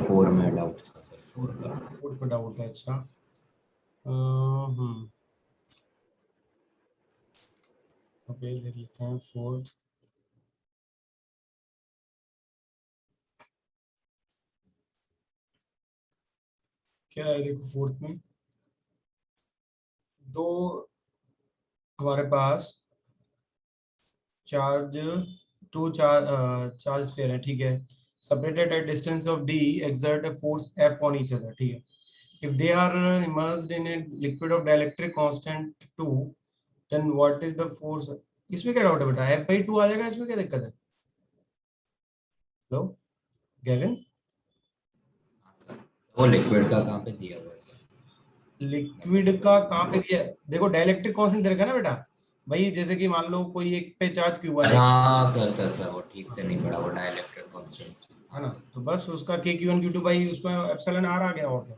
4 में डाउट था सर, 4 का। 4 पे डाउट है, अच्छा। ओके, देख लेते हैं 4th। क्या है देखो 4th में दो हमारे पास चार्ज चार्ज स्फीयर है, ठीक है, separated at distance of d exert a force F on each other, ठीक है। If they are immersed in a liquid of dielectric constant 2, then what is the force? इसमें क्या डाउट है बेटा, F/2 आ जाएगा, इसमें क्या दिक्कत है? हेलो गेविन, वो लिक्विड का कहाँ पे दिया हुआ है सर? लिक्विड का कहाँ पे दिया? देखो डाइलेक्ट्रिक कांस्टेंट देखा ना बेटा भाई, जैसे कि मान लो कोई एक पे चार्ज क्यू आ अच्छा जाएगा, हाँ सर वो ठीक से नहीं पढ़ा, वो डाइलेक्ट्रिक कांस्टेंट। है हाँ ना, सर। तो बस उसका के क्यू एन क्यू टू भाई उसमें एप्सिलॉन आर आ गया, और क्या,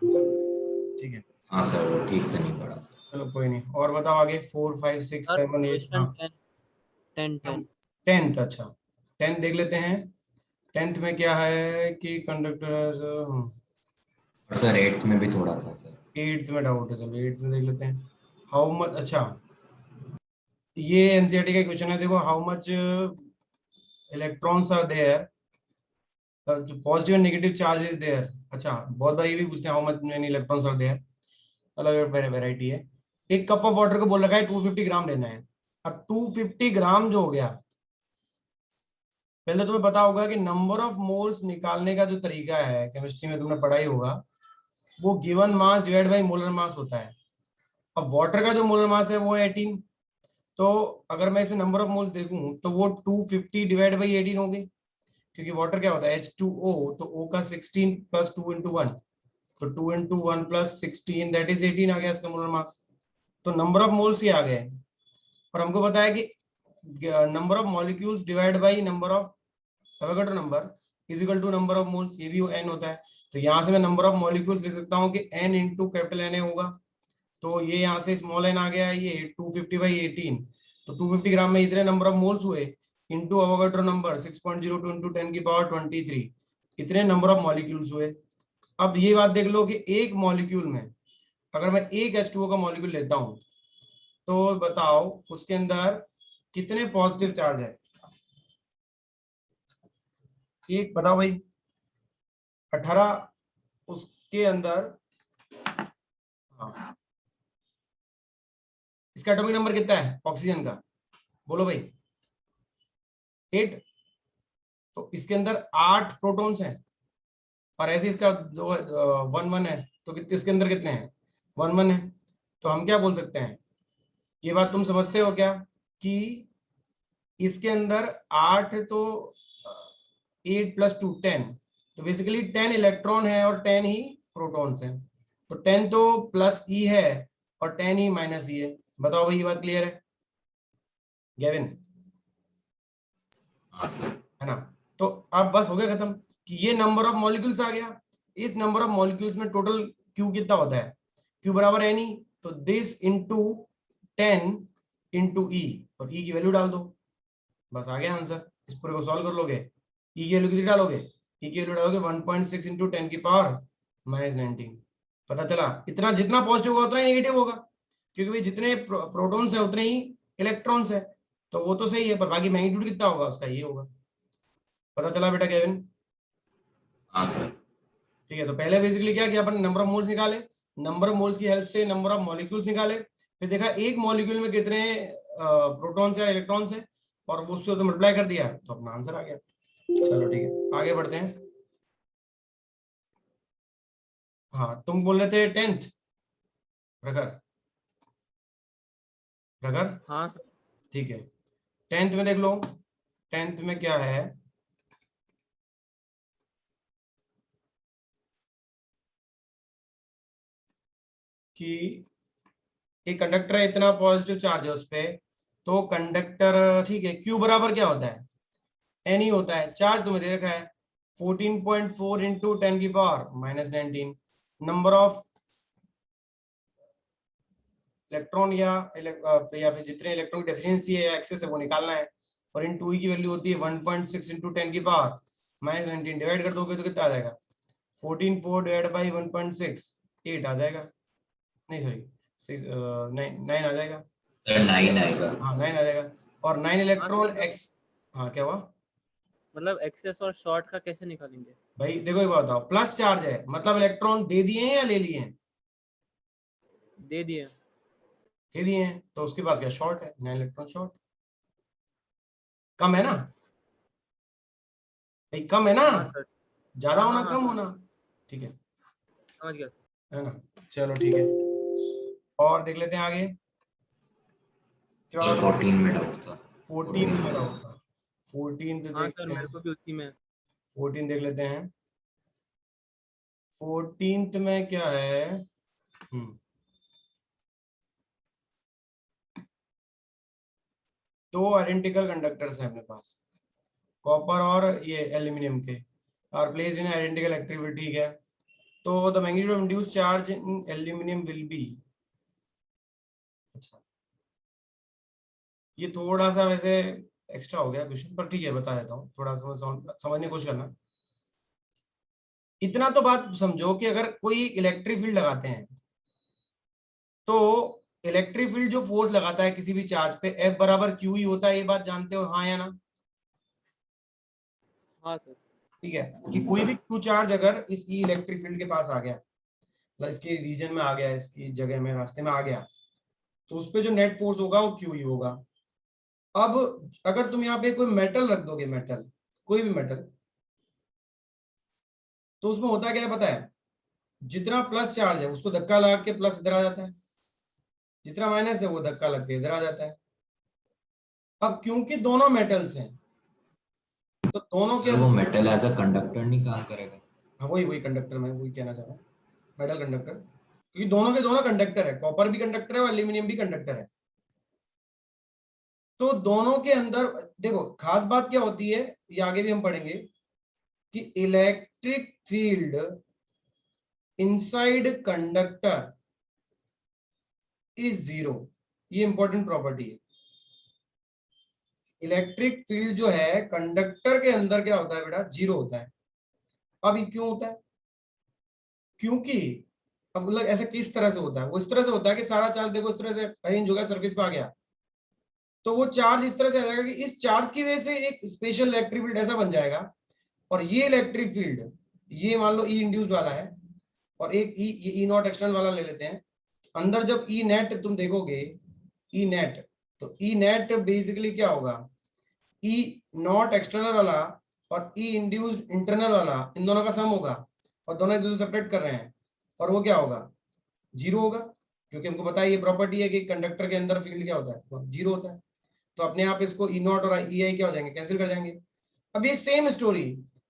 ठीक है। हाँ सर वो ठीक से नहीं पढ़ा सर। चलो कोई नहीं, और बताओ आगे 4 5 6 सर 7 8। क्वेश्चन हाँ 10। 10th, अच्छा 10th देख लेते हैं। 10th में क्या है कि कंडक्टर, और सर 8th में भी थोड़ा था सर। 8th में डाउट है, चलो 8th में देख लेते हैं। हाउ मच, अच्छा ये एनसीईआरटी का क्वेश्चन है, देखो how much electrons are there, positive and negative charge is there. अच्छा बहुत बार ये भी पूछते हैं how much many electrons are there, अलग अलग वेराइटी है। एक कप ऑफ वाटर को बोल रखा है 250 ग्राम लेना है। अब 250 ग्राम जो हो गया, पहले तुम्हें पता होगा कि नंबर ऑफ मोल्स निकालने का जो तरीका है, केमिस्ट्री में तुमने पढ़ा ही होगा, वो given mass divide by molar mass होता है। अब वाटर का जो मोलर मास है वो है 18, तो अगर मैं इसमें नंबर ऑफ मोल्स देखूं तो वो 250 डिवाइड बाई 18 होगी, क्योंकि वाटर क्या होता है H2O, तो O का 16 प्लस 2 इंटू 1, तो 2 इंटू 1 प्लस 16 दैट इज 18 आ गया इसका मोलर मास। तो नंबर ऑफ मोल्स ही आ गए, और हमको पता है कि number of molecules divide by number of Avogadro number is equal to number of moles, ये भी n होता है। तो यहाँ से मैं नंबर ऑफ मॉलिक्यूल्स लिख सकता हूँ कि n इंटू कैपिटल N होगा, तो ये यहाँ से स्मॉल n आ गया, ये 250 बाई 18, तो 250 ग्राम में इतने नंबर ऑफ मोल्स हुए, इंटू एवोगाड्रो नंबर 6.02 इंटू 10 की पावर 23, इतने नंबर ऑफ मॉलिक्यूल्स हुए। अब ये बात देख लो कि एक मॉलिक्यूल में अगर मैं एक H2O का मॉलिक्यूल लेता हूँ, तो बताओ उसके अंदर कितने पॉजिटिव चार्ज है, एक बताओ भाई। 18, उसके अंदर, हाँ, इसका एटॉमिक नंबर कितना है ऑक्सीजन का, बोलो भाई 8, तो इसके अंदर 8 प्रोटॉन्स हैं, और ऐसे इसका जो 1 1 है, तो कितने इसके अंदर कितने हैं 1 1 है। तो हम क्या बोल सकते हैं, ये बात तुम समझते हो क्या कि इसके अंदर 8 तो 8 प्लस 2 10, तो बेसिकली 10 इलेक्ट्रॉन है और 10 ही प्रोटॉन्स हैं, तो 10 तो प्लस ई है और 10 ही माइनस ई है। बताओ भाई ये बात क्लियर है गेविन? हाँ सर। है ना, तो अब बस हो गया खत्म कि ये नंबर ऑफ मॉलिक्यूल्स आ गया। इस नंबर ऑफ मॉलिक्यूल्स में टोटल क्यू कितना होता है, क्यू बराबर एन ई, तो दिस इंटू 10 इंटू ई, और ई की वैल्यू डाल दो, बस आ गया आंसर। इस पूरे को सॉल्व कर लोगे, ई की वैल्यू कितनी डालोगे, ई की वैल्यू डालोगे 1.6 इंटू 10 की पावर -19। पता चला, इतना जितना पॉजिटिव होगा उतना ही नेगेटिव होगा, क्योंकि भाई जितने प्रोटॉन्स है उतने ही इलेक्ट्रॉन्स है, तो वो तो सही है, पर बाकी मैग्नीट्यूड कितना होगा उसका ये होगा। पता चला बेटा केविन? हाँ सर। ठीक है, तो पहले बेसिकली क्या किया अपन, नंबर ऑफ मोल्स निकाले, नंबर ऑफ मोल्स की हेल्प से नंबर ऑफ मॉलिक्यूल्स निकाले, फिर देखा एक मॉलिक्यूल में कितने प्रोटॉन्स या इलेक्ट्रॉन्स है, और वो उससे तो मल्टीप्लाई कर दिया, तो अपना आंसर आ गया। चलो ठीक है आगे बढ़ते हैं। हाँ तुम बोल रहे थे 10th प्रखर, प्रखर हाँ सर। ठीक है, 10th में देख लो, 10th में क्या है कि एक कंडक्टर है, इतना पॉजिटिव चार्ज है उस पे, तो कंडक्टर, ठीक है, क्यू बराबर क्या होता है एन ही होता है, चार्ज तुम्हें दे रखा है 14.4 इंटू 10 की पावर -19, नंबर ऑफ इलेक्ट्रॉन या फिर जितने इलेक्ट्रॉन की डेफिशिएंसी है या एक्सेस है वो निकालना है, और इन 2 की वैल्यू होती है 1.6 इंटू 10 की पावर -19, डिवाइड कर दोगे तो कितना आ जाएगा 14.4 डिवाइड बाई 1.6 8 आ जाएगा, नहीं सॉरी 9 आ जाएगा। सर 9 आएगा। हाँ 9 आ जाएगा। और 9 इलेक्ट्रॉन सर, एक्स, हाँ क्या हुआ मतलब एक्सेस और शॉर्ट का कैसे निकालेंगे? भाई? देखो एक बात बताओ, प्लस चार्ज है मतलब इलेक्ट्रॉन दे दिए हैं या ले लिए हैं? दे दिए। दे दिए हैं, तो उसके पास क्या शॉर्ट है, 9 इलेक्ट्रॉन शॉर्ट। कम है ना भाई, कम है ना, हाँ सर। ज्यादा हाँ होना हाँ कम हाँ, होना, समझ ठीक है गया। है ना। चलो ठीक है, और देख लेते हैं आगे क्या सर होता है। 14 में डाउट था। 14 में डाउट था, 14 तो हाँ सर, देखते मेरे हैं, को भी उसी में। 14 देख लेते हैं। 14th में क्या है, दो आइडेंटिकल कंडक्टर्स हैं अपने पास, कॉपर और ये एल्यूमिनियम के, are placed in identical electric, ठीक है। तो the magnitude of induced charge in aluminium will be, अच्छा ये थोड़ा सा वैसे एक्स्ट्रा हो गया क्वेश्चन, पर ठीक है बता देता हूँ, थोड़ा समझने की कोशिश करना। इतना तो बात समझो कि अगर कोई इलेक्ट्रिक फील्ड लगाते हैं तो इलेक्ट्रिक फील्ड जो फोर्स लगाता है किसी भी चार्ज पे F बराबर क्यू ही होता है, ये बात जानते हो हाँ या ना? हाँ सर। ठीक है, कि कोई भी क्यू चार्ज अगर इस ई इलेक्ट्रिक फील्ड के पास आ गया, मतलब इसके रीजन में आ गया, इसकी जगह में रास्ते में आ गया, तो उस पे जो नेट फोर्स होगा वो क्यू ही होगा। अब अगर तुम यहाँ पे कोई मेटल रख दोगे, मेटल कोई भी मेटल, तो उसमें होता क्या है पता है, जितना प्लस चार्ज है उसको धक्का लगा के प्लस इधर आ जाता है, जितना माइनस है वो धक्का लग के इधर आ जाता है। अब क्योंकि दोनों मेटल्स हैं तो दोनों के सर वो मेटल एज अ कंडक्टर नहीं काम करेगा? हाँ वही वही कंडक्टर, मैं वही कहना चाह रहा हूँ, मेटल कंडक्टर, क्योंकि दोनों के दोनों कंडक्टर है, कॉपर भी कंडक्टर है और एल्यूमिनियम भी कंडक्टर है। तो दोनों के अंदर देखो खास बात क्या होती है, ये आगे भी हम पढ़ेंगे, कि electric field inside conductor is zero, ये इंपॉर्टेंट प्रॉपर्टी है। इलेक्ट्रिक फील्ड जो है कंडक्टर के अंदर क्या होता है बेटा, जीरो होता है। अब ये क्यों होता है, क्योंकि अब मतलब ऐसे किस तरह से होता है, वो इस तरह से होता है कि सारा चार्ज देखो इस तरह से अरेंज हो गया, सरफेस पे आ गया, तो वो चार्ज इस तरह से आ जाएगा कि इस चार्ज की वजह से एक स्पेशल इलेक्ट्रिक फील्ड ऐसा बन जाएगा, और ये इलेक्ट्रिक फील्ड, ये मान लो ई इंड्यूस्ड वाला है और एक ई नॉट एक्सटर्नल वाला ले लेते हैं, अंदर जब ई नेट तुम देखोगे, ई नेट, तो ई नेट बेसिकली क्या होगा, ई नॉट एक्सटर्नल वाला और ई इंड्यूस्ड इंटरनल वाला, इन दोनों का सम होगा, और दोनों एक दूसरे सेपरेट कर रहे हैं, और वो क्या होगा, जीरो होगा, क्योंकि हमको पता है ये प्रॉपर्टी है कि कंडक्टर के अंदर फील्ड क्या होता है, जीरो होता है। तो अपने आप इसको ई नॉट और ई आई क्या हो जाएंगे, कैंसिल कर जाएंगे। अब ये सेम स्टोरी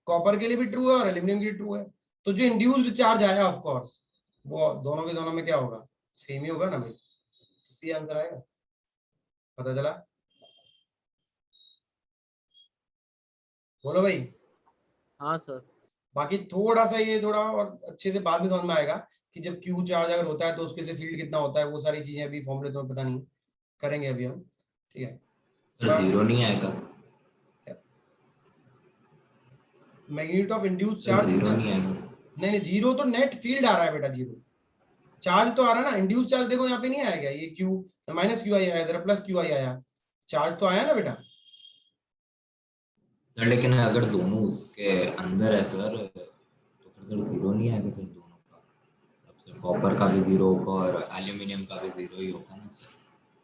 कॉपर के लिए भी ट्रू है और एल्यूमिनियम के लिए ट्रू है। तो जो इंड्यूस्ड चार्ज आया ऑफ कोर्स वो दोनों के दोनों में क्या होगा, सेम ही होगा ना भाई, तो सी आंसर आएगा, पता चला। बोलो भाई। हाँ सर। बाकी थोड़ा सा ये थोड़ा और अच्छे से बाद में समझ में आएगा कि जब क्यू चार्ज अगर होता है तो उसके से फील्ड कितना होता है, वो सारी चीजें अभी फॉर्मूले तो पता नहीं, करेंगे अभी हम, ठीक है। सर जीरो नहीं आएगा? Magnitude of induced sir charge, zero नहीं आएगा? नहीं नहीं जीरो तो नेट फील्ड आ रहा है बेटा, जीरो चार्ज तो आ रहा है ना, इंड्यूस चार्ज देखो यहाँ पे नहीं आएगा, ये क्यू माइनस क्यू आई आया, इधर प्लस क्यू आई आया, चार्ज तो आया ना बेटा। सर लेकिन अगर दोनों उसके अंदर है सर तो फिर सर जीरो नहीं आएगा सर दोनों का? अब सर कॉपर का भी जीरो होगा और एल्यूमिनियम का भी जीरो ही होगा ना सर?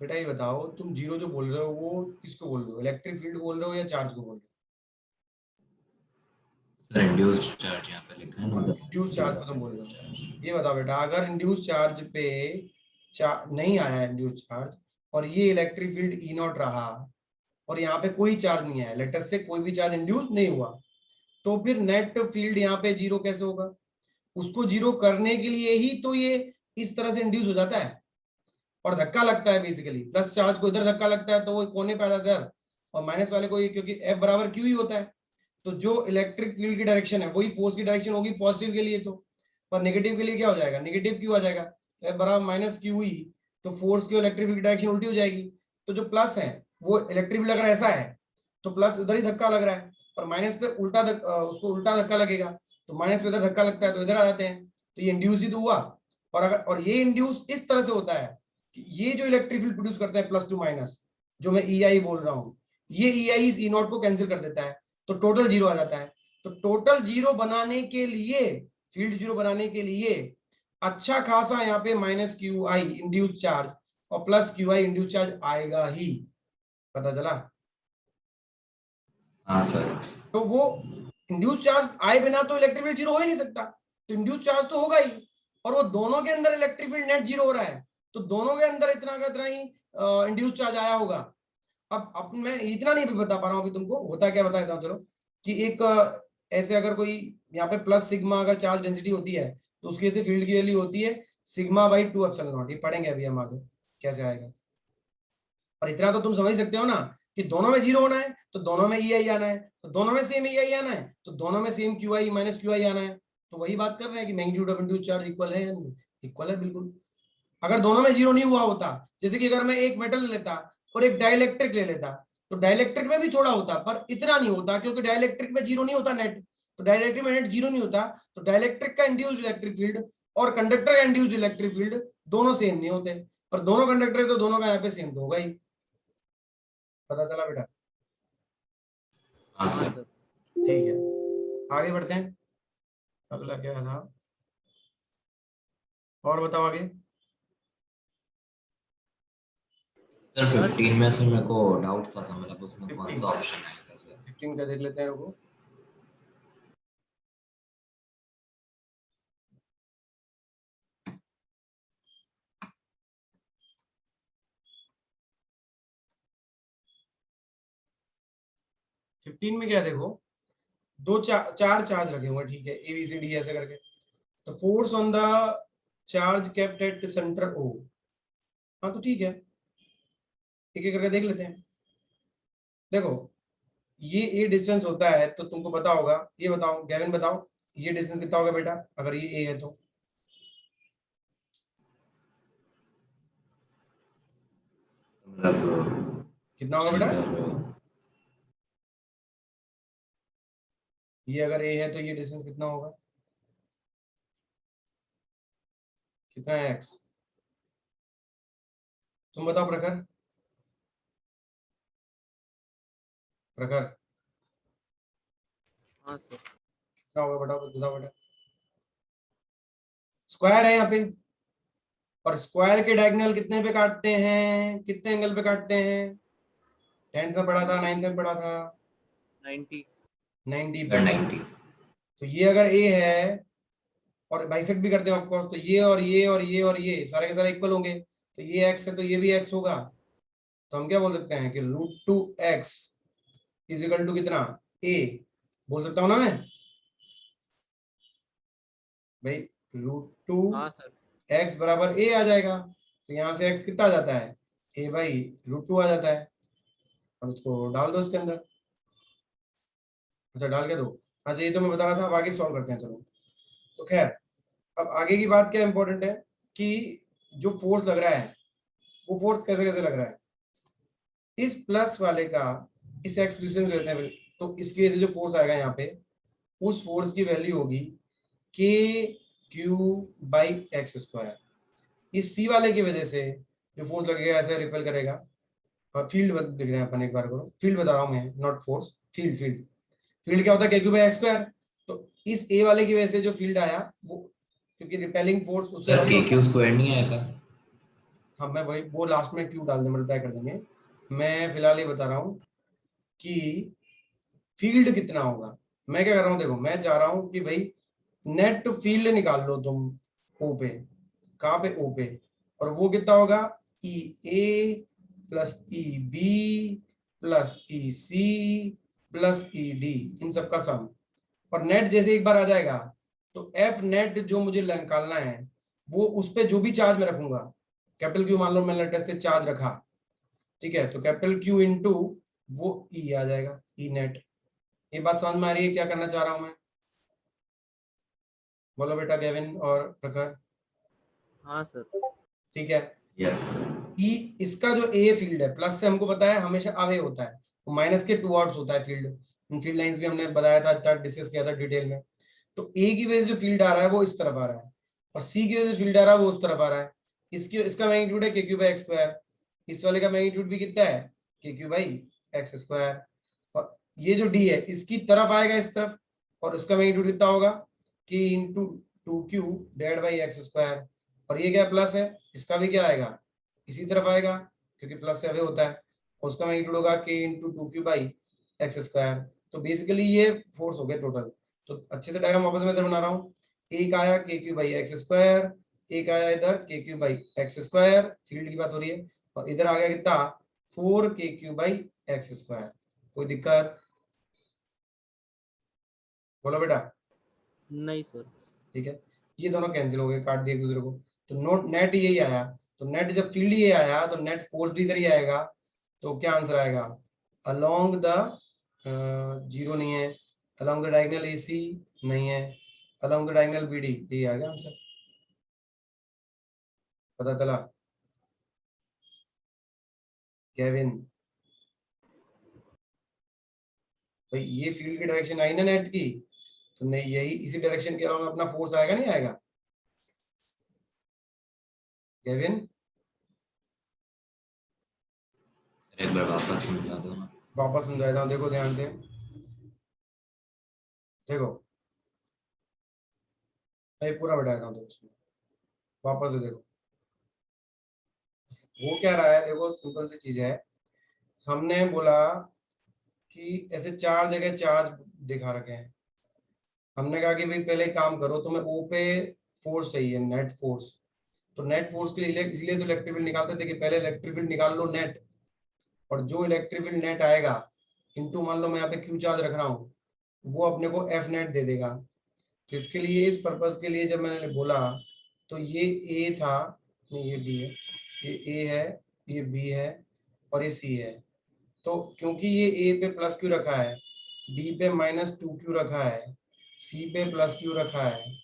बेटा ये बताओ तुम जीरो जो बोल रहे हो वो किसको बोल रहे हो, इलेक्ट्रिक फील्ड बोल रहे हो या चार्ज को बोल रहे सर इंड्यूस्ड चार्ज यहाँ पे लिखा है ना, हो? द इंड्यूस चार्ज मैग्नीट्यूड को ऑफ तुम बोल रहे इंड्यूस्ड हो। चार्ज। ये बताओ बेटा, अगर इंड्यूस चार्ज पे नहीं आया इंड्यूस चार्ज, और ये इलेक्ट्रिक फील्ड ई नॉट रहा, और यहाँ पे कोई चार्ज नहीं आया, लेटर से कोई भी चार्ज इंड्यूस नहीं हुआ, तो फिर नेट फील्ड यहाँ पे जीरो कैसे होगा? उसको जीरो करने के लिए ही तो ये इस तरह से इंड्यूस हो जाता है और धक्का लगता है, बेसिकली प्लस चार्ज को इधर धक्का लगता है तो वो कोने पे आ जाता है, और माइनस वाले को ये, क्योंकि F बराबर क्यू ही होता है, तो जो इलेक्ट्रिक फील्ड की डायरेक्शन है वही फोर्स की डायरेक्शन होगी पॉजिटिव के लिए, तो पर नेगेटिव के लिए क्या हो जाएगा, नेगेटिव क्यू आ जाएगा, तो F बराबर माइनस क्यू ही, तो फोर्स की इलेक्ट्रिक फील्ड की डायरेक्शन उल्टी हो जाएगी। तो जो प्लस है वो इलेक्ट्रिक फील्ड अगर ऐसा है तो प्लस उधर ही धक्का लग रहा है, और माइनस पे उसको उल्टा धक्का लगेगा, तो माइनस पे इधर धक्का लगता है तो इधर आ जाते हैं, तो ये इंड्यूस ही तो हुआ। और ये इंड्यूस इस तरह से होता है कि ये जो इलेक्ट्रिक फील्ड प्रोड्यूस करता है प्लस टू माइनस, जो मैं EI बोल रहा हूँ, ये EI इस E0 को कैंसिल कर देता है, तो टोटल जीरो आ जाता है। तो टोटल जीरो बनाने के लिए, फील्ड जीरो बनाने के लिए अच्छा खासा यहाँ पे माइनस QI इंड्यूस चार्ज और प्लस QI इंड्यूस चार्ज आएगा ही, पता चला? हाँ सर। तो वो इंड्यूस चार्ज आए बिना तो इलेक्ट्रिक फील्ड जीरो हो ही नहीं सकता, तो इंड्यूस चार्ज तो होगा ही, और वो दोनों के अंदर इलेक्ट्रिक फील्ड नेट जीरो हो रहा है, तो दोनों के अंदर इतना का इतना ही इंड्यूस चार्ज आया होगा। अब मैं इतना नहीं बता पा रहा हूँ अभी तुमको, होता क्या बता देता हूँ चलो, कि एक ऐसे अगर कोई यहाँ पे प्लस सिग्मा अगर चार्ज डेंसिटी होती है तो उसकी ऐसे फील्ड की वैल्यू होती है सिग्मा बाई 2 एप्सिलॉन नॉट। ये पढ़ेंगे अभी हम आगे कैसे आएगा। और इतना तो तुम समझ सकते हो ना कि दोनों में जीरो होना है तो दोनों में EI आना है, तो दोनों में सेम EI आना है, तो दोनों में सेम QI माइनस QI आना है। तो वही बात कर रहे हैं कि magnitude of induced charge equal है या नहीं, इक्वल है बिल्कुल। अगर दोनों में जीरो नहीं हुआ होता, जैसे कि अगर मैं एक मेटल ले लेता और एक डाइलेक्ट्रिक ले लेता, तो डाइलेक्ट्रिक में भी थोड़ा होता पर इतना नहीं होता, क्योंकि डाइलेक्ट्रिक में जीरो नहीं होता नेट, तो डाइलेक्ट्रिक में नेट जीरो नहीं होता, तो डाइलेक्ट्रिक का इंड्यूस्ड इलेक्ट्रिक फील्ड और कंडक्टर का इंड्यूस्ड इलेक्ट्रिक फील्ड दोनों सेम नहीं होते, पर दोनों कंडक्टर है तो दोनों का यहाँ पे सेम तो होगा ही। पता चला बेटा? हाँ हाँ सर। सर। ठीक है, आगे बढ़ते हैं। अगला क्या था और बताओ आगे। सर 15 में से मेरे को डाउट था सर, मतलब उसमें कौन 15 सा ऑप्शन आएगा सर? 15 का देख लेते हैं रुको। फिफ्टीन में क्या देखो, दो चार चार्ज लगे हुए, ठीक है, ABCD ऐसे करके। तो force on the charge kept at centre O। हाँ तो ठीक है, एक एक करके देख लेते हैं। देखो ये A डिस्टेंस होता है तो तुमको पता होगा, ये बताओ गैविन बताओ, ये डिस्टेंस कितना होगा बेटा अगर ये A है तो? मतलब कितना होगा बेटा? सर ये अगर A है तो ये डिस्टेंस कितना होगा? कितना है X? तुम बताओ प्रखर, प्रखर हाँ सर। कितना होगा बेटा, बताओ बेटा। स्क्वायर है यहाँ पे, और स्क्वायर के डायगोनल कितने पे काटते हैं, कितने एंगल पे काटते हैं? 10th में पढ़ा था, 9th में पढ़ा था? 90। 90 पे। 90। तो ये अगर A है और बाइसेक्ट भी करते हैं ऑफ कोर्स, तो ये और ये और ये और ये सारे के सारे इक्वल होंगे, तो ये x है तो ये भी x होगा। तो हम क्या बोल सकते हैं कि √2x इज इक्वल टू कितना, A बोल सकता हूँ ना मैं भाई, √2 हाँ सर। x बराबर A आ जाएगा। तो यहाँ से x कितना आ जाता है, A बाई √2 आ जाता है। अब इसको डाल दो इसके अंदर, अच्छा डाल के दो। अच्छा ये तो मैं बता रहा था, अब आगे सॉल्व करते हैं चलो। तो खैर अब आगे की बात क्या इंपॉर्टेंट है कि जो फोर्स लग रहा है वो फोर्स कैसे कैसे लग रहा है, इस प्लस वाले का इस एक्स डिस्टेंस लेते हैं, तो इसकी वजह से जो फोर्स आएगा यहाँ पे, उस फोर्स की वैल्यू होगी के क्यू बाई एक्स स्क्वायर। इस सी वाले की वजह से जो फोर्स लगेगा ऐसे रिपेल करेगा। और फील्ड दिख रहे हैं अपन, एक बार करो, फील्ड बता रहा हूँ मैं, not force, field field field क्या होता है, के क्यू बाई एक्स स्क्वायर। तो इस ए वाले की वजह से जो फील्ड आया वो, क्योंकि रिपेलिंग फोर्स उससे सर KQ स्क्वायर नहीं आएगा? हाँ मैं वही वो लास्ट में क्यू डाल दे, मल्टीप्लाई कर देंगे। मैं फिलहाल ये बता रहा हूँ कि फील्ड कितना होगा। मैं क्या कर रहा हूँ, देखो मैं चाह रहा हूँ कि भाई नेट फील्ड निकाल लो तुम ओ पे, कहाँ पे, ओ पे, और वो कितना होगा, EA plus EB plus EC plus ED, इन सबका सम। और नेट जैसे एक बार आ जाएगा तो F नेट जो मुझे निकालना है वो उस पे जो भी चार्ज मैं रखूंगा, कैपिटल Q मान लो मैंने लेटर से चार्ज रखा, ठीक है, तो कैपिटल Q इंटू वो E आ जाएगा, E नेट। ये बात समझ में आ रही है क्या करना चाह रहा हूं मैं? बोलो बेटा गेविन और प्रखर। हाँ सर। ठीक है, यस सर। E इसका जो A फील्ड है, प्लस से हमको पता है हमेशा अवे होता है, माइनस के टू आउट्स होता है फील्ड। फील्ड लाइंस भी हमने बताया था, डिस्कस किया था डिटेल में। तो ए की वजह से जो फील्ड आ रहा है वो इस तरफ आ रहा है और सी की वजह से फील्ड आ रहा है वो उस तरफ आ रहा है। इसका मैग्नीट्यूड है के क्यू बाई एक्स स्क्वायर, इस वाले का मैग्नीट्यूड भी कितना है के क्यू बाई एक्स स्क्वायर, और ये जो डी है इसकी तरफ आएगा इस तरफ और इसका मैग्नीट्यूड कितना होगा के into two Q divide by x square, और ये क्या प्लस है इसका भी क्या आएगा इसी तरफ आएगा क्योंकि प्लस से अवे होता है, उसका मैग्नीट्यूड होगा के into two Q by x square. तो बेसिकली ये फोर्स हो गया टोटल। तो अच्छे से डायग्राम वापस मैं इधर बना रहा हूँ, एक आया के क्यू बाई एक्स स्क्वायर, एक आया इधर के Q by x square, field की बात हो रही है, और इधर आ गया कितना 4 बाई एक्स स्क्वायर। कोई दिक्कत बोलो बेटा? नहीं सर। ठीक है, ये दोनों कैंसिल हो गए, काट दिए एक दूसरे को। तो नोट नेट यही आया, तो नेट जब फील्ड ये आया तो नेट फोर्स भी इधर ही आएगा, तो क्या आंसर आएगा अलोंग द जीरो नहीं है, अलोंग द डायगोनल एसी नहीं है, अलोंग द डायगोनल बीडी, ये आ गया आंसर। पता चला केविन? भाई ये फील्ड की डायरेक्शन आई ना नेट की, तो नहीं यही इसी डायरेक्शन के अलावा अपना फोर्स आएगा नहीं आएगा केविन? एक बार वापस समझा दो ना। वापस समझाता हूँ, देखो ध्यान से, देखो मैं पूरा बताता हूँ, देखो वापस से देखो वो क्या रहा है। देखो सिंपल सी चीज है, हमने बोला कि ऐसे चार जगह चार्ज दिखा रखे हैं, हमने कहा कि भाई पहले काम करो, तुम्हें ओ पे फोर्स चाहिए नेट फोर्स, तो नेट फोर्स के लिए इसलिए तो इलेक्ट्रिक फील्ड निकालते थे कि पहले इलेक्ट्रिक फील्ड निकाल लो नेट, और जो इलेक्ट्रिक फील्ड नेट आएगा इनटू मान लो मैं यहाँ पे क्यू चार्ज रख रहा हूँ, वो अपने को एफ नेट दे देगा। तो इसके लिए इस पर्पज के लिए जब मैंने बोला तो ये ए था, नहीं ये बी है, ये ए है, ये बी है और ये सी है। तो क्योंकि ये ए पे प्लस क्यू रखा है, बी पे माइनस टू क्यू रखा है, सी पे प्लस क्यू रखा है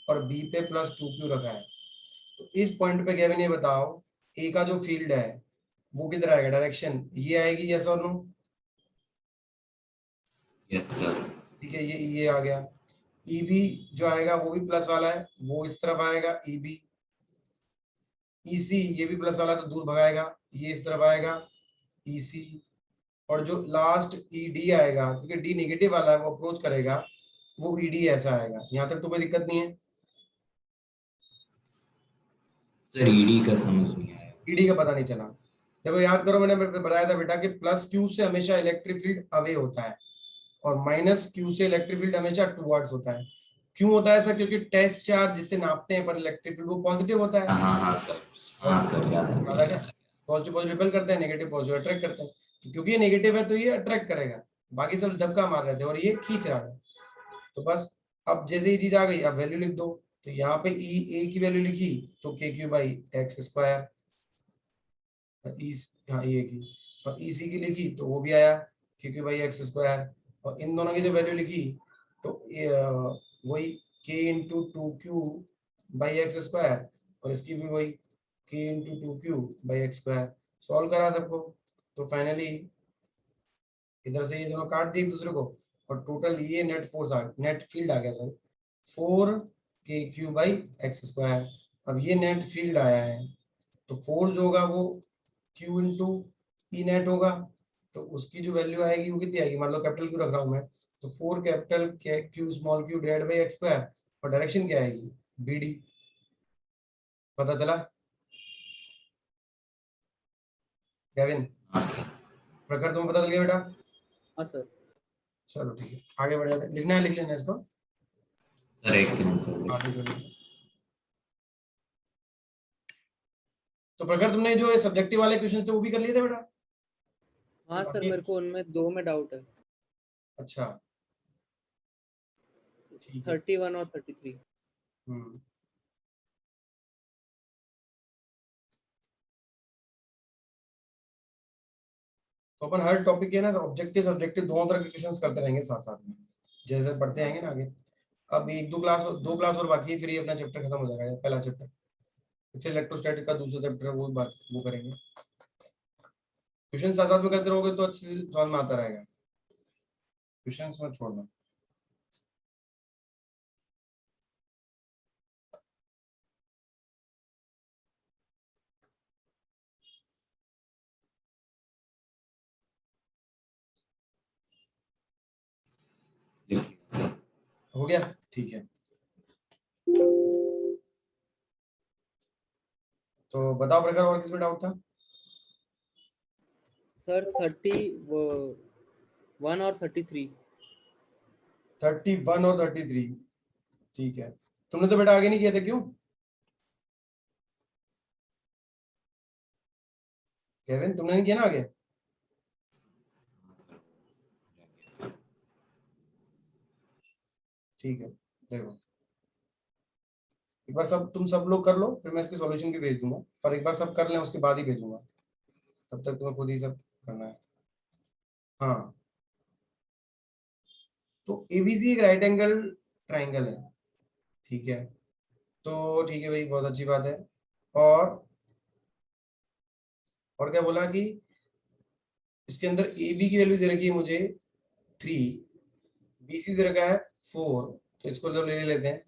और बी पे प्लस टू क्यू रखा है, तो इस पॉइंट पे केविन ये बताओ ए का जो फील्ड है वो किधर आएगा, डायरेक्शन ये आएगी, यस और नो? Yes sir. ठीक है, ये आ गया। ईबी जो आएगा वो भी प्लस वाला है, वो इस तरफ आएगा ईबी। ईसी ये भी प्लस वाला तो दूर भगाएगा, ये इस तरफ आएगा ईसी। और जो लास्ट ईडी आएगा क्योंकि डी नेगेटिव वाला है वो अप्रोच करेगा, वो ईडी ऐसा आएगा। यहाँ तक तो कोई दिक्कत नहीं है? सर ईडी का समझ नहीं आया। ईडी का पता नहीं चला? देखो याद करो, मैंने बताया था बेटा कि प्लस क्यू से हमेशा इलेक्ट्रिक फील्ड अवे होता है और माइनस क्यू से इलेक्ट्रिक फील्ड हमेशा टुवर्ड्स होता है। क्यों होता है ऐसा? क्योंकि टेस्ट चार्ज जिससे नापते हैं पर इलेक्ट्रिक फील्ड वो पॉजिटिव होता है। हाँ हाँ सर, हाँ सर याद आ गया, याद आ गया। पॉजिटिव पॉजिटिव रिपेल करते हैं, नेगेटिव पॉजिटिव अट्रैक्ट करते हैं, तो क्योंकि ये नेगेटिव है तो ये अट्रैक्ट करेगा, बाकी सब धक्का मार रहे थे और ये खींच रहा है। तो बस अब जैसे ये चीज आ गई, अब वैल्यू लिख दो, तो यहाँ पे ई ए की वैल्यू लिखी तो के क्यू बाई एक्स स्क्वायर, हाँ ए की, और ई सी की लिखी तो वो भी आया के क्यू बाई एक्स स्क्वायर, और इन दोनों की जो वैल्यू लिखी तो वही के into two Q by x square, और इसकी भी वही के into two Q by x square. Solve करा सबको, तो फाइनली इधर से ये दोनों काट दिए एक दूसरे को, और टोटल ये नेट फोर्स आ नेट फील्ड आ गया सॉरी 4 बाई एक्स स्क्वायर। अब ये नेट फील्ड आया है तो फोर्स जो होगा वो क्यू इंटू ई नेट होगा, तो उसकी जो वैल्यू आएगी वो कितनी आएगी, मान लो कैपिटल क्यू रख रहा हूँ मैं, तो 4 capital Q small Q divide by x square, और डायरेक्शन क्या आएगी बी डी। पता चला केविन? हाँ सर। प्रखर तुम्हें पता चल गया बेटा? हाँ सर। चलो ठीक है, आगे बढ़ जाते हैं। लिखना है लिख लेना इसको। सर एक सेकंड सर। हाँ लिख लो। तो प्रखर तुमने जो सब्जेक्टिव वाले क्वेश्चन थे वो भी कर लिए थे बेटा? हाँ सर, मेरे को उनमें 2 में डाउट है, अच्छा ठीक है। 31 और 33। हम्म, तो अपन हर टॉपिक के ना ऑब्जेक्टिव सब्जेक्टिव दोनों तरह के क्वेश्चंस करते रहेंगे साथ साथ में, जैसे पढ़ते आएंगे ना आगे। अब एक दो क्लास और बाकी है, फिर ये अपना चैप्टर खत्म हो जाएगा, पहला चैप्टर। फिर इलेक्ट्रोस्टैटिक का दूसरा चैप्टर है, वो करेंगे। क्वेश्चन साथ साथ में करते रहोगे तो अच्छे से समझ में आता रहेगा, क्वेश्चन मत छोड़ना। हो गया, ठीक है। तो बताओ प्रकार, और किसमें डाउट था? सर 31 और 33। 31 और 33, ठीक है। तुमने तो बेटा आगे नहीं किया था, क्यों केविन, तुमने नहीं किया ना आगे? ठीक है, देखो एक बार तुम सब लोग कर लो, फिर मैं इसके सॉल्यूशन भी भेज दूंगा, पर एक बार सब कर लें उसके बाद ही भेजूंगा, तब तक तुम्हें खुद ही सब करना है। हाँ, तो एबीसी एक राइट एंगल ट्राइंगल है, ठीक है। तो ठीक है भाई, बहुत अच्छी बात है। और क्या बोला कि इसके अंदर ए बी की वैल्यू दे रखी है मुझे 3, बी सी दे रखा है 4, तो इसको जब ले लेते हैं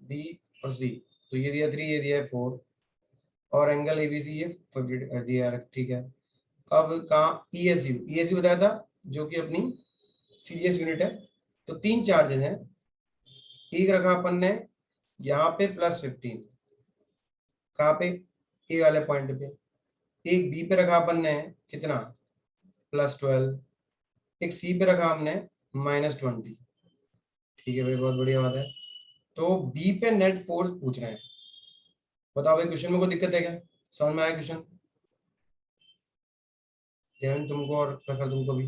बी और सी, तो ये दिया 3, ये दिया है 4, और एंगल एबीसी ये 50 दिया है, ठीक है। अब कहाँ ईएसयू बताया था, जो कि अपनी सीजीएस यूनिट है। तो 3 चार्जेस हैं, एक रखा अपन ने यहाँ पे +15, कहाँ पे, ए वाले पॉइंट पे। एक बी पे रखा अपन ने कितना, +12। एक सी पे रखा हमने -20, ठीक है भाई, बहुत बढ़िया बात है। तो बी पे नेट फोर्स पूछ रहे हैं। बताओ भाई, क्वेश्चन में कोई दिक्कत है क्या? समझ में आया क्वेश्चन? केविन तुमको और प्रखर तुमको भी?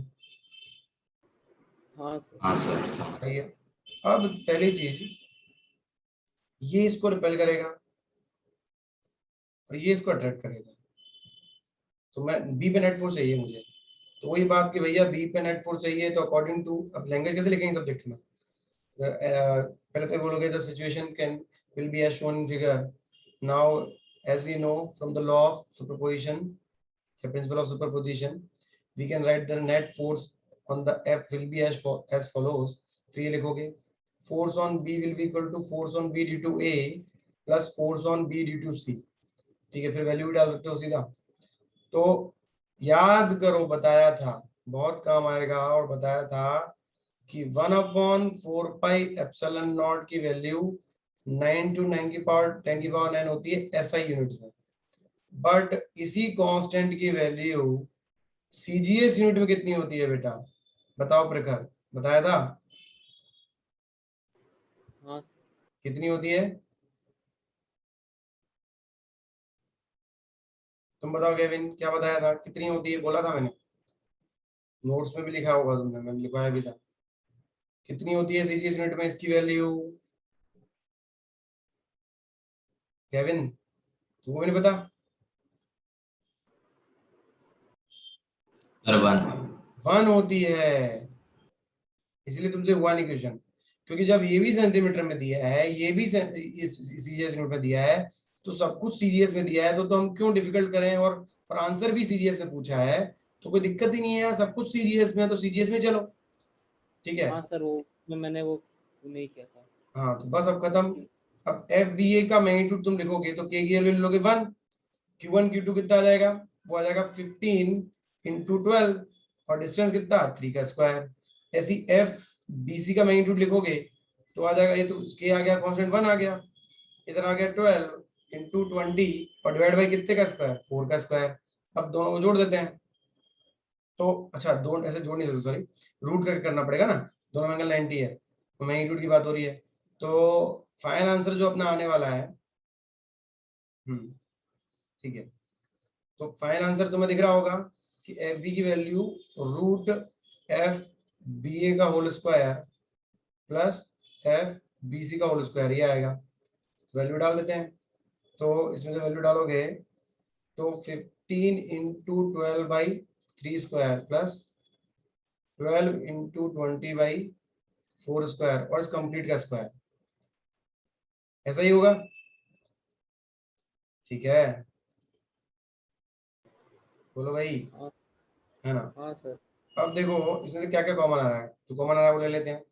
हाँ सर। हाँ सर, समझ। सही है। अब पहली चीज, ये इसको रिपेल करेगा और ये इसको अट्रैक्ट करेगा। तो मैं बी पे नेट फोर्स चाहिए मुझे, तो वही बात कि भैया बी पे नेट फोर्स चाहिए, तो अकॉर्डिंग टू, अब लैंग्वेज कैसे लिखेंगे सब्जेक्ट में? पहले तो बोलोगे the situation can will be as shown in figure. Now as we know from the law of superposition, the principle of superposition, we can write the net force on the F will be as follows. फिर ये लिखोगे force on B will be equal to force on B due to A plus force on B due to C, ठीक है। फिर value भी डाल सकते हो सीधा। तो याद करो, बताया था, बहुत काम आएगा, और बताया था कि 1/4πε0 की वैल्यू 9 to 9 की पावर 10 की पावर 9 होती है SI यूनिट में। बट इसी कांस्टेंट की वैल्यू सीजीएस यूनिट में कितनी होती है बेटा? बताओ प्रखर, बताया था हाँ सर। कितनी होती है? तुम बताओ केविन, क्या बताया था, कितनी होती है? बोला था मैंने, नोट्स में भी लिखा होगा तुमने, मैंने लिखवाया भी था। कितनी होती है सीजीएस यूनिट में इसकी वैल्यू? केविन, तुमको भी नहीं पता? सर 1। 1 होती है, इसलिए तुमसे हुआ नहीं क्वेश्चन, क्योंकि जब ये भी सेंटीमीटर में दिया है, ये भी सीजीएस यूनिट में दिया है, तो सब कुछ सीजीएस में दिया है, तो हम क्यों डिफिकल्ट करें? और आंसर भी सीजीएस में पूछा है, तो कोई दिक्कत ही नहीं है, सब कुछ सीजीएस में है, तो सीजीएस में चलो, ठीक है। हाँ सर, वो मैंने वो नहीं किया था। हाँ, तो बस अब खत्म। अब एफ बी ए का मैग्नीट्यूड तुम लिखोगे तो के की वैल्यू लोगे 1, Q1 Q2 कितना आ जाएगा? वो आ जाएगा 15 × 12, और डिस्टेंस कितना, 3 का स्क्वायर। ऐसी एफ बी सी का मैग्नीट्यूड लिखोगे तो आ जाएगा, ये तो के आ गया, कांस्टेंट 1 आ गया, इधर आ गया 12 × 20, और डिवाइड बाई कितने का स्क्वायर, 4 का स्क्वायर। अब दोनों को जोड़ देते हैं, तो अच्छा, दोनों ऐसे जोड़ नहीं सकते, सॉरी, रूट करना पड़ेगा ना, दोनों एंगल 90 है, तो मैग्नीट्यूड की बात हो रही है। तो फाइनल आंसर जो अपना आने वाला है, ठीक है, तो फाइनल आंसर तुम्हें दिख रहा होगा कि एफ बी की वैल्यू √FBA का होल स्क्वायर प्लस FBC का होल स्क्वायर, ये आएगा। वैल्यू डाल देते हैं, तो इसमें से वैल्यू डालोगे तो 15 × 12/3 स्क्वायर प्लस 12 × 20/4 स्क्वायर, और इस कंप्लीट का स्क्वायर, ऐसा ही होगा, ठीक है। बोलो भाई, हाँ। है ना? हाँ सर। अब देखो इसमें से क्या क्या कॉमन आ रहा है, जो कॉमन आ रहा है वो ले लेते हैं।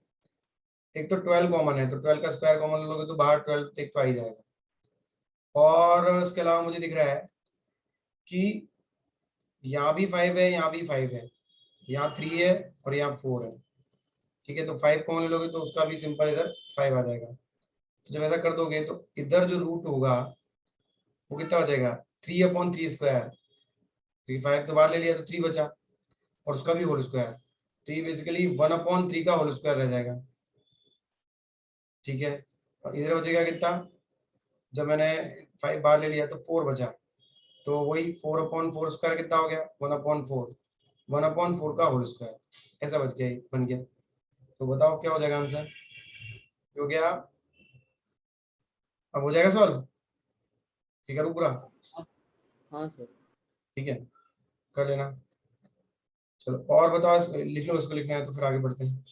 एक तो 12 कॉमन है, तो 12 का स्क्वायर कॉमन लोगे तो बाहर 12 एक तो आ ही जाएगा। और उसके अलावा मुझे दिख रहा है कि यहाँ भी 5 है, यहाँ भी 5 है, यहाँ 3 है, और यहाँ 4 है, ठीक है, तो 5 कॉमन ले लोगे तो उसका भी सिंपल इधर 5 आ जाएगा। तो जब ऐसा कर दोगे तो इधर जो रूट होगा वो कितना हो जाएगा, 3/3 क्योंकि 5 तो बाहर ले लिया तो 3 बचा, और उसका भी होल स्क्वायर, तो ये बेसिकली 1/3 का होल स्क्वायर रह जाएगा। ठीक है, और इधर बचेगा कितना, जब मैंने 5 बाहर ले लिया तो 4 बचा, तो वही 4/4 स्क्वायर कितना हो गया, 1/4, 1/4 का होल स्क्वायर, ऐसा बच गया, बन गया। तो बताओ क्या हो जाएगा आंसर, हो गया, अब हो जाएगा सॉल्व, ठीक है पूरा, हाँ सर। ठीक है कर लेना। चलो और बताओ, लिख लो, इसको लिखना है तो फिर आगे बढ़ते हैं।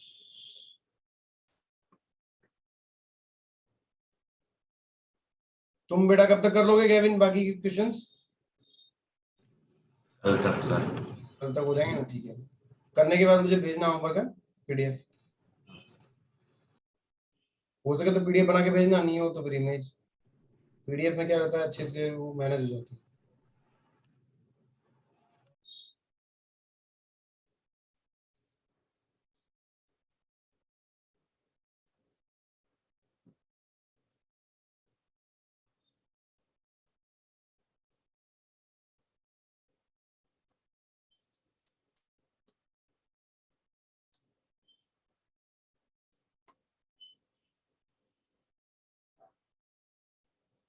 तुम बेटा कब तक कर लोगे केविन बाकी के क्वेश्चंस? कल तक सर। कल तक हो जाएंगे ना, ठीक है। करने के बाद मुझे भेजना होमवर्क का पीडीएफ, हो सके तो पीडीएफ बना के भेजना, नहीं हो तो फिर इमेज। पीडीएफ में क्या रहता है, अच्छे से वो मैनेज हो जाती है।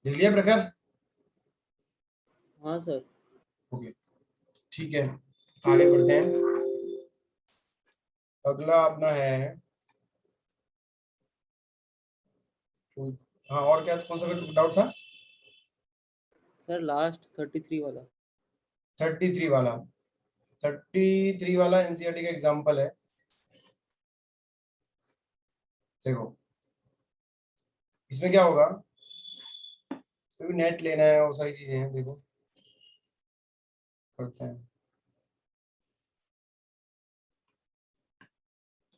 लिख लिया प्रखर? हाँ सर। ओके ठीक है, आगे बढ़ते हैं। अगला अपना है, हाँ और क्या, कौन सा डाउट था? सर लास्ट 33 वाला। 33 वाला, 33 वाला एनसीईआरटी का एग्जांपल है। देखो इसमें क्या होगा, इसमें भी नेट लेना है और सारी चीजें हैं, देखो करते हैं।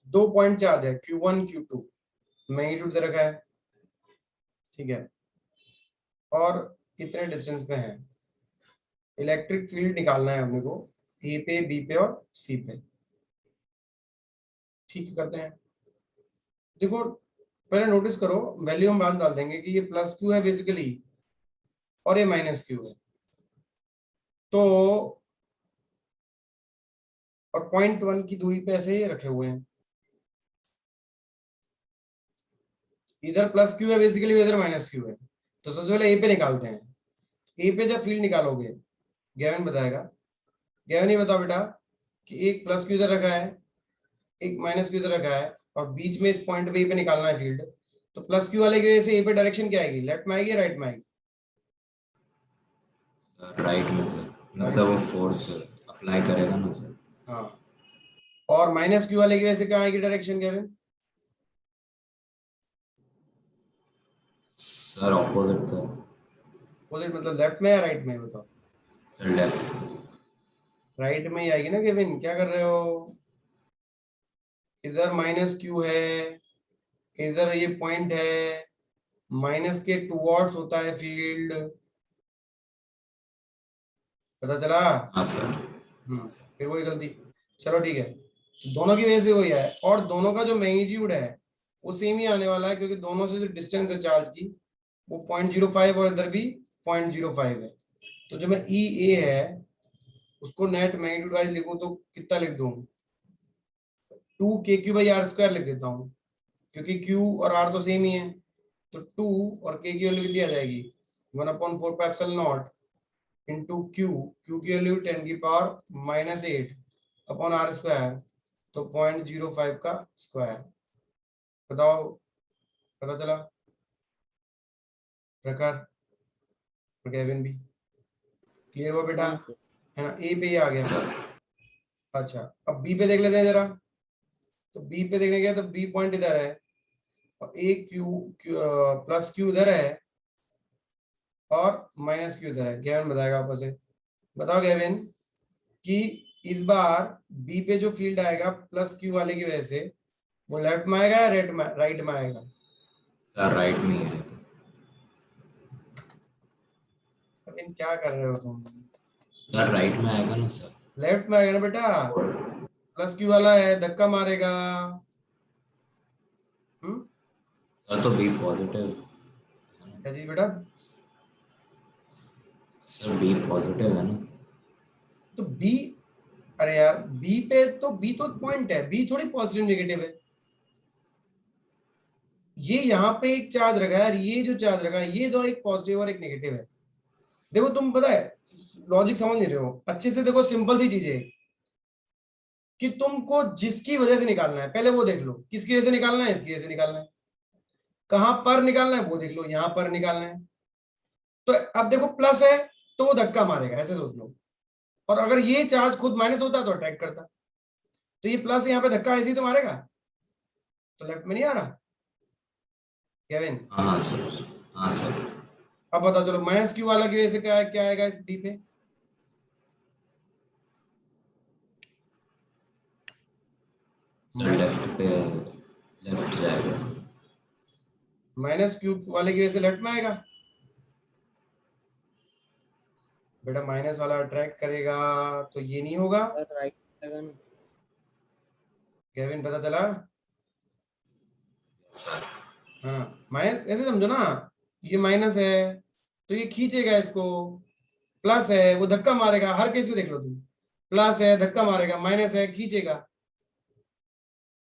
2 पॉइंट चार्ज है Q1 Q2, मैग्नीट्यूड दे रखा है, ठीक है, और कितने डिस्टेंस पे है। इलेक्ट्रिक फील्ड निकालना है अपने को ए पे, बी पे और सी पे। ठीक है करते हैं। देखो पहले नोटिस करो, वैल्यू हम बाद में डाल देंगे कि ये प्लस क्यू है बेसिकली और ये माइनस क्यू है, तो और 0.1 की दूरी पे ऐसे ही रखे हुए हैं, इधर प्लस क्यू है बेसिकली, इधर माइनस क्यू है। तो सबसे पहले ए पे निकालते हैं। ए पे जब फील्ड निकालोगे, गैवन बताएगा, गैवन ये बताओ बेटा कि एक प्लस क्यू इधर रखा है, एक माइनस क्यू इधर रखा है, और बीच में इस पॉइंट पे ए पे निकालना है फील्ड, तो प्लस क्यू वाले की वजह से ए पे डायरेक्शन क्या आएगी, लेफ्ट में आएगी या राइट में आएगी? राइट में सर, मतलब वो फोर्स अप्लाई करेगा ना सर। हाँ, और माइनस क्यू वाले की वजह से क्या आएगी direction given? Sir opposite sir. Opposite मतलब लेफ्ट में या राइट में, बताओ? Sir left. राइट में ही आएगी ना केविन, क्या कर रहे हो, इधर माइनस क्यू है, इधर ये पॉइंट है, माइनस के टुवर्ड्स होता है फील्ड, पता चला? हाँ सर। फिर वही गलती, चलो ठीक है, तो दोनों की वजह से वही है, और दोनों का जो मैग्नीट्यूड है वो सेम ही आने वाला है, क्योंकि दोनों से जो डिस्टेंस है चार्ज की वो 0.05 और इधर भी 0.05 है। तो जो मैं ई ए है उसको नेट मैग्नीट्यूड वाइज लिखूं तो कितना लिख दूं, 2 KQ/r² लिख देता हूँ, क्योंकि Q और R तो सेम ही है, तो 2 और K की वैल्यू कितनी आ जाएगी, 1/4πε0 इंटू Q, Q की वैल्यू 10⁻⁻8 अपॉन R², तो 0.05 का स्क्वायर। बताओ, पता चला प्रकार, केविन भी क्लियर हुआ बेटा, हाँ सर। है ना? ए पे ही आ गया। अच्छा अब बी पे देख लेते हैं जरा, तो बी पे देखने गया तो बी पॉइंट इधर है और ए प्लस क्यू इधर है और माइनस क्यू इधर है। गैविन बताएगा आपस में, बताओ गैविन कि इस बार बी पे जो फील्ड आएगा प्लस क्यू वाले की वजह से, वो लेफ्ट में आएगा या राइट में आएगा? सर राइट में ही है। लेकिन क्या कर रहे हो तुम, सर राइट में आएगा ना सर। लेफ्ट में आएगा ना बेटा, प्लस क्यू वाला है, धक्का मारेगा, सर तो बी पॉजिटिव क्या चीज बेटा? सर बी पॉजिटिव है ना? तो बी, अरे यार बी पे तो बी तो पॉइंट है, बी थोड़ी पॉजिटिव नेगेटिव है। ये यहाँ पे एक चार्ज रखा है यार, ये जो चार्ज रखा है ये तो एक पॉजिटिव और एक नेगेटिव है। देखो तुम पता है लॉजिक समझ नहीं रहे हो अच्छे से। देखो सिंपल सी चीज है कि तुमको जिसकी वजह से निकालना है पहले वो देख लो, किसकी वजह से निकालना है, इसकी वजह से निकालना है। कहां पर निकालना है वो देख लो, यहां पर निकालना है। तो अब देखो प्लस है तो वो धक्का मारेगा, ऐसे सोच लो। और अगर ये चार्ज खुद माइनस होता तो अट्रैक्ट करता। तो ये प्लस यहाँ पे धक्का ऐसे ही तो मारेगा, तो लेफ्ट में नहीं आ रहा केविन? हाँ सर, हाँ सर। अब बताओ चलो माइनस क्यू वाला की वजह से क्या क्या आएगा इस डी पे? सर लेफ्ट पे, लेफ्ट जाएगा सर। माइनस क्यू वाले की वजह से लेफ्ट में आएगा बेटा। माइनस वाला अट्रैक्ट करेगा तो ये नहीं होगा। सर राइट आएगा ना। केविन पता चला? सर हाँ माइनस ऐसे समझो ना, ये माइनस है तो ये खींचेगा इसको, प्लस है वो धक्का मारेगा। हर केस में देख लो तुम, प्लस है धक्का मारेगा, माइनस है खींचेगा।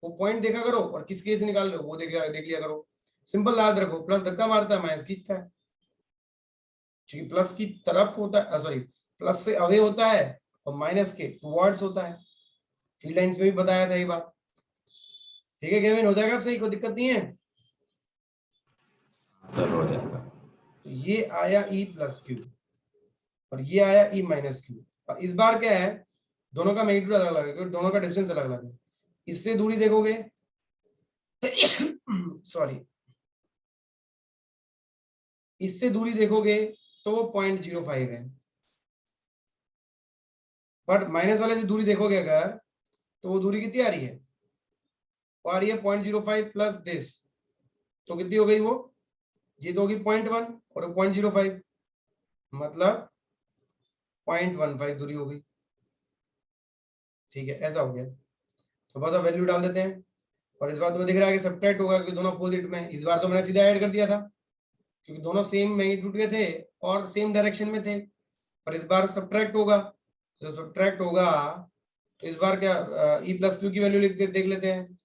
वो पॉइंट देखा करो और किस केस निकाल लो वो देख लिया करो। सिंपल याद रखो, प्लस धक्का मारता है, माइनस खींचता है। क्योंकि प्लस की तरफ होता है, सॉरी प्लस से अवे होता है और माइनस के टुवर्ड्स होता है। फील्ड लाइंस में भी बताया था ये बात। ठीक है केविन, हो जाएगा अब सही, कोई दिक्कत नहीं है। सर हो जाएगा। तो ये आया ई प्लस क्यू और ये आया ई माइनस क्यू। और इस बार क्या है, दोनों का मैग्नीट्यूड अलग अलग है क्योंकि दोनों का डिस्टेंस अलग अलग है। इससे दूरी देखोगे सॉरी, इससे दूरी देखोगे तो वो 0.05 है। बट माइनस वाले से दूरी देखोगे अगर तो वो दूरी कितनी आ रही है, वो आ रही है 0.05 प्लस दिस, तो कितनी हो गई वो, ये तो होगी 0.1 और 0.05 मतलब 0.15 दूरी हो गई। ठीक है ऐसा हो गया। तो बस अब वैल्यू डाल देते हैं और इस बार तुम्हें दिख रहा है कि सब्ट्रैक्ट होगा क्योंकि दोनों अपोजिट में। इस बार तो मैंने सीधा ऐड कर दिया था क्योंकि दोनों सेम मैग्नीट्यूड के थे और सेम डायरेक्शन में थे। पर इस बार सब्ट्रैक्ट होगा, तो सब्ट्रैक्ट होगा तो इस बार क्या, ई प्लस क्यू की वैल्यू लिख देख लेते हैं।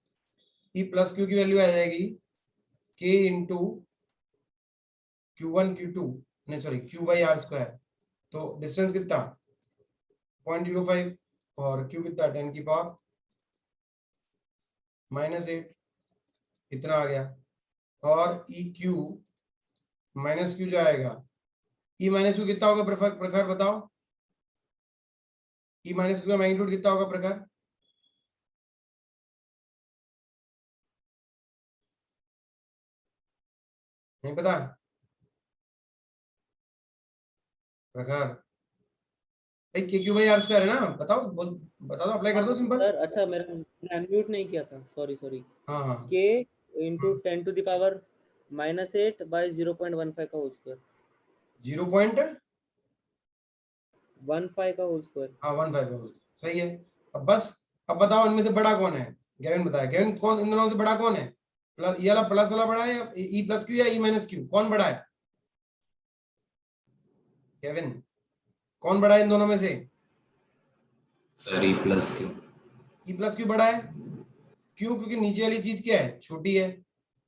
ई प्लस क्यू की वैल्यू आ जाएगी के इंटू Q1 Q2, नहीं sorry Q by R square. तो डिस्टेंस कितना 0.05 और Q कितना 10 की पावर -8, इतना आ गया। और ई क्यू माइनस क्यू जो आएगा, ई माइनस क्यू कितना होगा प्रखर बताओ? ई माइनस क्यू का मैग्नीट्यूड कितना होगा प्रखर? नहीं पता प्रखर? भाई के क्यू बाई आर स्क्वायर है ना, बताओ बता दो, अप्लाई कर दो सिंपल। सर अच्छा मैंने अनम्यूट नहीं किया था, सॉरी सॉरी। हाँ हाँ K into 10 to the power -8 by 0.15 का होल स्क्वायर। 15 का होल स्क्वायर। हाँ 1/5 सही है। अब बस, अब बताओ इनमें से बड़ा कौन है? गेविन बताया, गेविन कौन इन दोनों से बड़ा कौन है? प्लस ये वाला प्लस वाला बड़ा है या ई प्लस क्यू या ई माइनस क्यू, कौन बड़ा है? गेविन कौन बड़ा है इन दोनों में से? सर ई प्लस क्यू। ई प्लस क्यू बड़ा है। क्यों? क्योंकि नीचे वाली चीज क्या है, छोटी है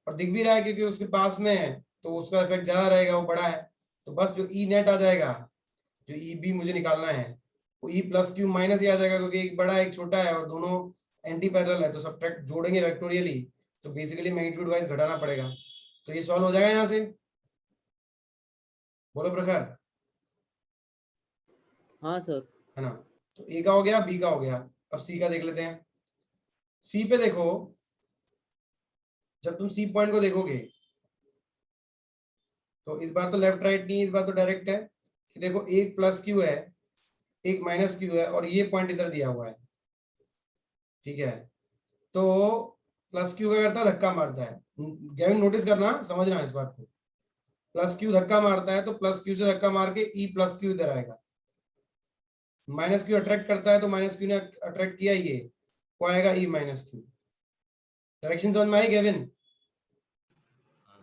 और दिख भी रहा है क्योंकि उसके पास में है तो उसका इफेक्ट ज्यादा रहेगा, वो बड़ा है। तो बस जो ई नेट आ जाएगा, जो ई बी मुझे निकालना है, वो ई प्लस क्यू माइनस ही आ जाएगा क्योंकि एक बड़ा है एक छोटा है और दोनों एंटी पैरेलल है। तो सब्ट्रैक्ट जोड़ेंगे वेक्टोरियली तो बेसिकली मैग्नीट्यूड वाइज घटाना पड़ेगा। तो ये सॉल्व हो जाएगा यहाँ से, बोलो प्रखर? हाँ सर। है ना? तो ए का हो गया, बी का हो गया। अब सी का देख लेते हैं। सी पे देखो, जब तुम सी पॉइंट को देखोगे तो इस बार तो लेफ्ट राइट नहीं, इस बार तो डायरेक्ट है कि देखो एक प्लस क्यू है एक माइनस क्यू है और ये पॉइंट इधर दिया हुआ है। ठीक है, तो प्लस क्यू क्या करता है, धक्का मारता है। गेविन नोटिस करना, समझना इस बात को। प्लस क्यू धक्का मारता है तो प्लस क्यू से धक्का मार के ई प्लस क्यू इधर आएगा। माइनस क्यू अट्रैक्ट करता है तो माइनस क्यू ने अट्रैक्ट किया, ये वो आएगा ई माइनस क्यू। डायरेक्शन समझ में आई गेविन?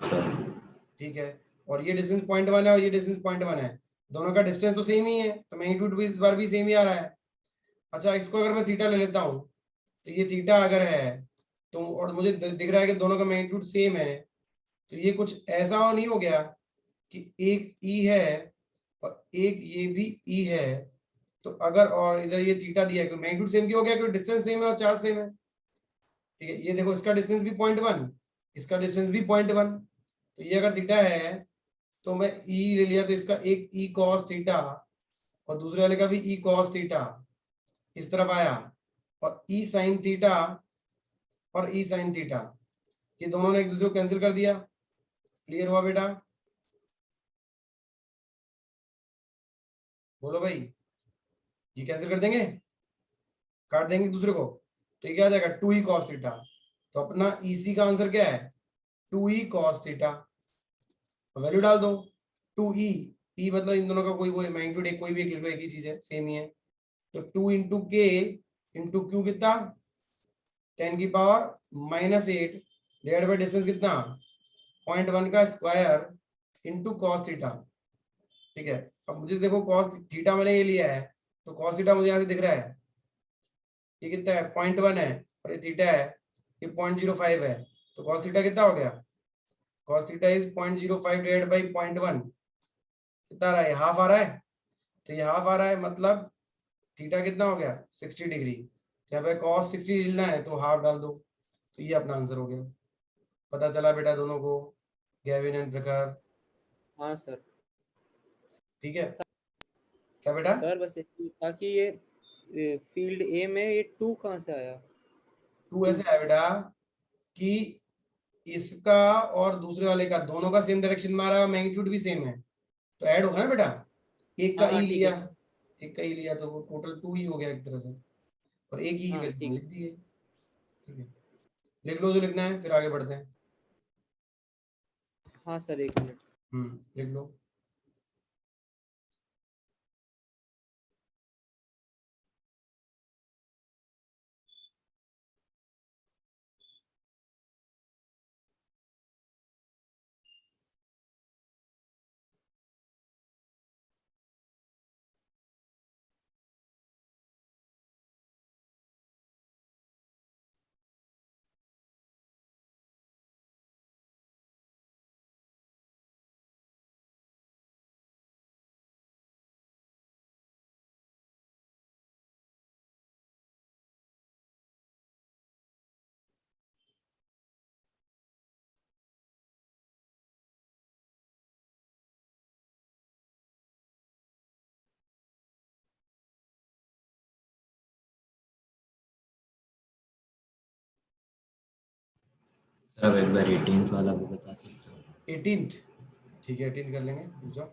सर ठीक है, और ये डिस्टेंस 0.1 है और ये डिस्टेंस 0.1 है, दोनों का डिस्टेंस तो सेम ही है, तो मैग्नीट्यूड भी इस बार भी सेम ही आ रहा है। अच्छा, इसको अगर मैं थीटा ले लेता हूँ, तो ये थीटा अगर है तो, और मुझे दिख रहा है कि दोनों का मैग्नीट्यूड सेम है, तो ये कुछ ऐसा नहीं हो गया कि एक ई है और एक ये भी ई है, तो अगर, और इधर ये थीटा दिया है, मैग्नीट्यूड सेम क्यों हो गया? क्योंकि डिस्टेंस सेम है और चार्ज सेम है। ठीक है, ये देखो इसका डिस्टेंस भी 0.1, इसका डिस्टेंस भी 0.1, तो ये अगर थीटा है तो मैं ई ले लिया, तो इसका एक ई कॉस थीटा और दूसरे वाले का भी ई कॉस थीटा इस तरफ आया, और ई साइन थीटा और ई साइन थीटा, ये दोनों ने एक दूसरे को कैंसिल कर दिया। क्लियर हुआ बेटा? बोलो भाई, ये कैंसिल कर देंगे, काट देंगे एक दूसरे को, तो ये क्या आ जाएगा 2e cos थीटा। तो अपना EC का आंसर क्या है? 2e cos theta. वैल्यू डाल दो 2e, e मतलब इन दोनों का कोई वो मैग्नीट्यूड एक, कोई भी एक लिख लो, एक ही चीज है, सेम ही है। तो 2 इंटू के इंटू क्यू कितना? 10 की पावर -8 डिवाइड बाय डिस्टेंस कितना? 0.1 का स्क्वायर इंटू कॉस थीटा। ठीक है, अब मुझे देखो कॉस थीटा मैंने ये लिया है, तो कॉस थीटा मुझे यहाँ से दिख रहा है, ये कितना है? 0.1 है, और ये थीटा है, ये 0.05 है, तो कॉस थीटा कितना हो गया? Cos theta is 0.05 divide by 0.1, कितना आ रहा है? हाफ आ रहा है, तो ये हाफ आ रहा है, मतलब थीटा कितना हो गया? 60 डिग्री। यहाँ पे कॉस 60 लेना है तो हाफ डाल दो, तो ये अपना आंसर हो गया। पता चला बेटा दोनों को, गैविन एंड प्रकार? हाँ सर। ठीक है, क्या बेटा? सर बस ताकि ये फील्ड ए में ये 2 कहाँ से आया? 2 ऐसे है बेटा कि इसका और दूसरे वाले का दोनों का सेम डायरेक्शन में आ रहा है, मैग्नीट्यूड भी सेम है, तो ऐड होगा ना बेटा। एक का हाँ ई हाँ ठीक लिया, है। एक का ई लिया तो वो टोटल 2 ही हो गया एक तरह से, और एक ही की हाँ वैल्यू ठीक लिख है। दी है। ठीक है, लिख लो जो लिखना है, फिर आगे बढ़ते हैं। हाँ सर, 1 मिनट। लिख लो। सर अब एक बार 18th वाला भी बता सकते हो? 18th? ठीक है, 18th कर लेंगे, रुक जाओ।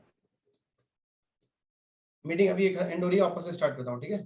मीटिंग अभी एक एंड हो रही है, वापस से स्टार्ट करता हूँ, ठीक है।